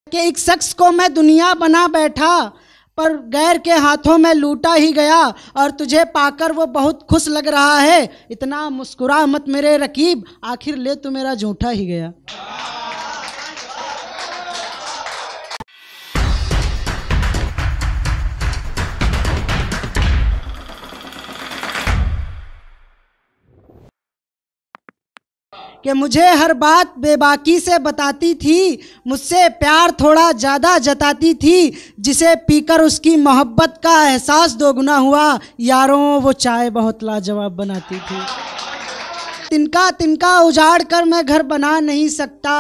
कि एक शख्स को मैं दुनिया बना बैठा पर गैर के हाथों में लूटा ही गया, और तुझे पाकर वो बहुत खुश लग रहा है। इतना मुस्कुरा मत मेरे रकीब, आखिर ले तू मेरा झूठा ही गया। कि मुझे हर बात बेबाकी से बताती थी, मुझसे प्यार थोड़ा ज़्यादा जताती थी, जिसे पीकर उसकी मोहब्बत का एहसास दोगुना हुआ। यारों वो चाय बहुत लाजवाब बनाती थी। तिनका तिनका उजाड़ कर मैं घर बना नहीं सकता,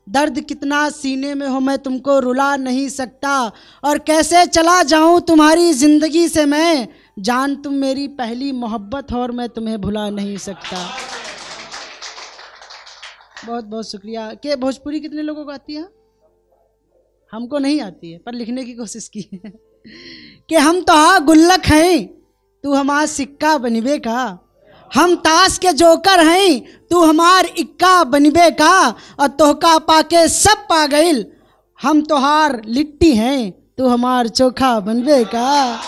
दर्द कितना सीने में हो मैं तुमको रुला नहीं सकता। और कैसे चला जाऊं तुम्हारी ज़िंदगी से मैं, जान तुम मेरी पहली मोहब्बत हो और मैं तुम्हें भुला नहीं सकता। बहुत बहुत शुक्रिया। कि भोजपुरी कितने लोगों को आती है? हमको नहीं आती है पर लिखने की कोशिश की है। कि हम तो हाँ गुल्लक हैं, तू हमारा सिक्का बनबे का, हम ताश के जोकर हैं, तू हमार इक्का बनबे का, और तोहका पाके सब पा गइल, हम तोहार लिट्टी हैं, तू हमार चोखा बनबे का।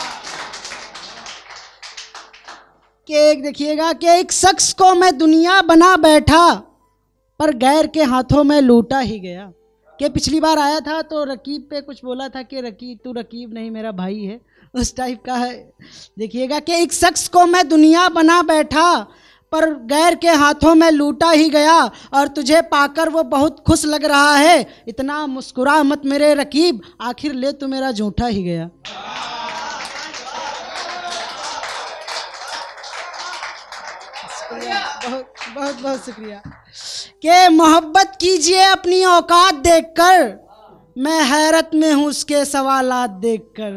कि एक देखिएगा कि एक शख्स को मैं दुनिया बना बैठा पर गैर के हाथों में लूटा ही गया। कि पिछली बार आया था तो रकीब पे कुछ बोला था कि रकीब तू रकीब नहीं मेरा भाई है, उस टाइप का है। देखिएगा कि एक शख्स को मैं दुनिया बना बैठा पर गैर के हाथों में लूटा ही गया, और तुझे पाकर वो बहुत खुश लग रहा है। इतना मुस्कुरा मत मेरे रकीब, आखिर ले तू मेरा झूठा ही गया। बहुत बहुत बहुत शुक्रिया। कि मोहब्बत कीजिए अपनी औकात देखकर, मैं हैरत में हूँ उसके सवालात देखकर।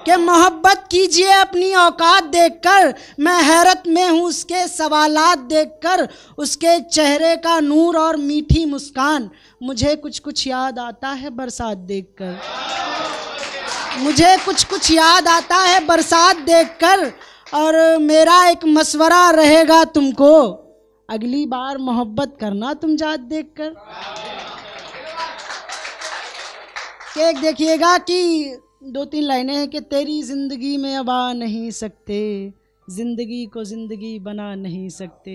कि मोहब्बत कीजिए अपनी औकात देखकर, मैं हैरत में हूँ उसके सवालात देखकर। उसके चेहरे का नूर और मीठी मुस्कान, मुझे कुछ कुछ याद आता है बरसात देखकर। मुझे कुछ कुछ याद आता है बरसात देखकर। और मेरा एक मशवरा रहेगा तुमको, अगली बार मोहब्बत करना तुम जात देखकर। कि देखिएगा कि 2-3 लाइनें हैं कि तेरी ज़िंदगी में अब आ नहीं सकते, ज़िंदगी को ज़िंदगी बना नहीं सकते।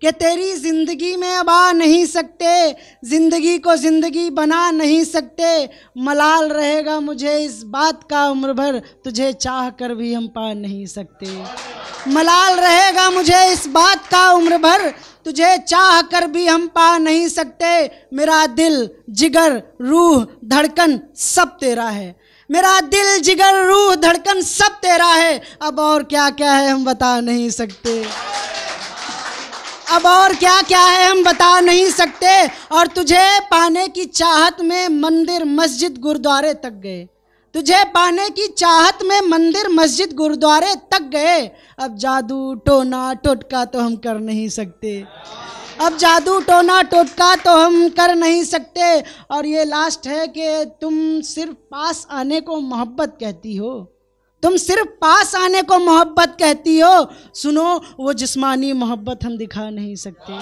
कि तेरी ज़िंदगी में अब आ नहीं सकते, ज़िंदगी को ज़िंदगी बना नहीं सकते। मलाल रहेगा मुझे इस बात का उम्र भर, तुझे चाह कर भी हम पा नहीं सकते। मलाल रहेगा मुझे इस बात का उम्र भर, तुझे चाह कर भी हम पा नहीं सकते। मेरा दिल जिगर रूह धड़कन सब तेरा है, मेरा दिल जिगर रूह धड़कन सब तेरा है। अब और क्या क्या है हम बता नहीं सकते, अब और क्या क्या है हम बता नहीं सकते। और तुझे पाने की चाहत में मंदिर मस्जिद गुरुद्वारे तक गए, तुझे पाने की चाहत में मंदिर मस्जिद गुरुद्वारे तक गए। अब जादू टोना टोटका तो हम कर नहीं सकते, अब जादू टोना टोटका तो हम कर नहीं सकते। और ये लास्ट है कि तुम सिर्फ पास आने को मोहब्बत कहती हो, तुम सिर्फ पास आने को मोहब्बत कहती हो। सुनो वो जिस्मानी मोहब्बत हम दिखा नहीं सकते।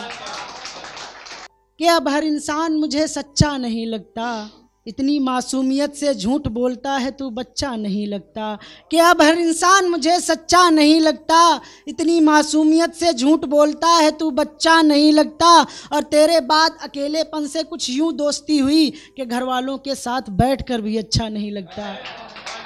कि अब हर इंसान मुझे सच्चा नहीं लगता, इतनी मासूमियत से झूठ बोलता है तू बच्चा नहीं लगता। कि अब हर इंसान मुझे सच्चा नहीं लगता, इतनी मासूमियत से झूठ बोलता है तू बच्चा नहीं लगता। और तेरे बाद अकेलेपन से कुछ यूं दोस्ती हुई कि घर वालों के साथ बैठकर भी अच्छा नहीं लगता,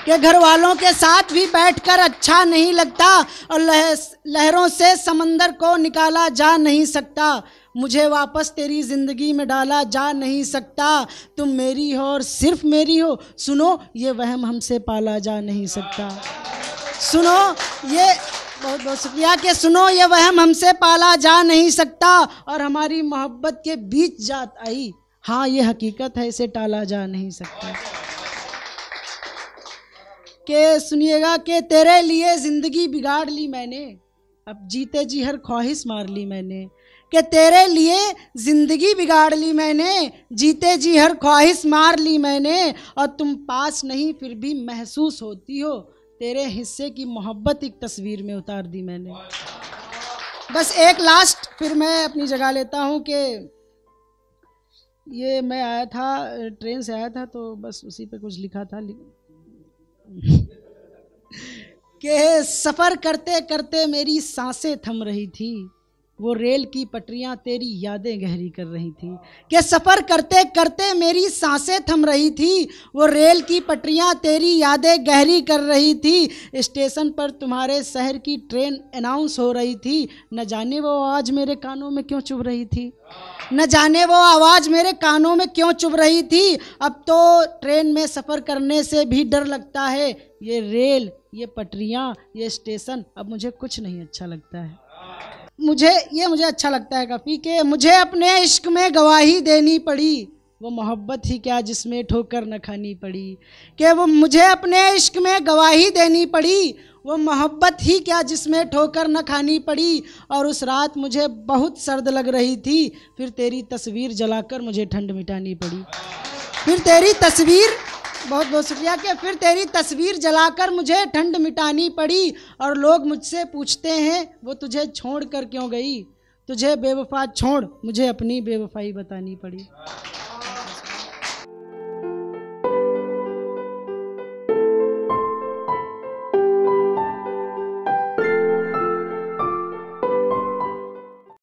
कि घर वालों के साथ भी बैठकर अच्छा नहीं लगता। और लहरों से समंदर को निकाला जा नहीं सकता, मुझे वापस तेरी ज़िंदगी में डाला जा नहीं सकता। तुम मेरी हो और सिर्फ मेरी हो, सुनो ये वहम हमसे पाला जा नहीं सकता। सुनो ये बहुत बहुत शुक्रिया। कि सुनो ये वहम हमसे पाला जा नहीं सकता, और हमारी मोहब्बत के बीच जात आई, हाँ ये हकीकत है इसे टाला जा नहीं सकता। कि सुनिएगा कि तेरे लिए ज़िंदगी बिगाड़ ली मैंने, अब जीते जी हर ख्वाहिश मार ली मैंने। कि तेरे लिए ज़िंदगी बिगाड़ ली मैंने, जीते जी हर ख्वाहिश मार ली मैंने। और तुम पास नहीं फिर भी महसूस होती हो, तेरे हिस्से की मोहब्बत एक तस्वीर में उतार दी मैंने। बस एक लास्ट फिर मैं अपनी जगह लेता हूँ कि ये मैं आया था, ट्रेन से आया था तो बस उसी पे कुछ लिखा था कि सफ़र करते करते मेरी सांसें थम रही थी, वो रेल की पटरियां तेरी यादें गहरी कर रही थी। कि सफ़र करते करते मेरी सांसें थम रही थी, वो रेल की पटरियां तेरी यादें गहरी कर रही थी। स्टेशन पर तुम्हारे शहर की ट्रेन अनाउंस हो रही थी, न जाने वो आवाज़ मेरे कानों में क्यों चुभ रही थी, न जाने वो आवाज़ मेरे कानों में क्यों चुभ रही थी। अब तो ट्रेन में सफ़र करने से भी डर लगता है, ये रेल, ये पटरियां, ये स्टेशन, अब मुझे कुछ नहीं अच्छा लगता है। मुझे अच्छा लगता है काफ़ी कि मुझे अपने इश्क में गवाही देनी पड़ी, वो मोहब्बत ही क्या जिसमें ठोकर न खानी पड़ी। कि वो मुझे अपने इश्क में गवाही देनी पड़ी, वो मोहब्बत ही क्या जिसमें ठोकर न खानी पड़ी। और उस रात मुझे बहुत सर्द लग रही थी, फिर तेरी तस्वीर जलाकर मुझे ठंड मिटानी पड़ी। फिर तेरी तस्वीर, बहुत बहुत शुक्रिया, कि फिर तेरी तस्वीर जलाकर मुझे ठंड मिटानी पड़ी। और लोग मुझसे पूछते हैं वो तुझे छोड़ कर क्यों गई, तुझे बेवफा छोड़ मुझे अपनी बेवफाई बतानी पड़ी।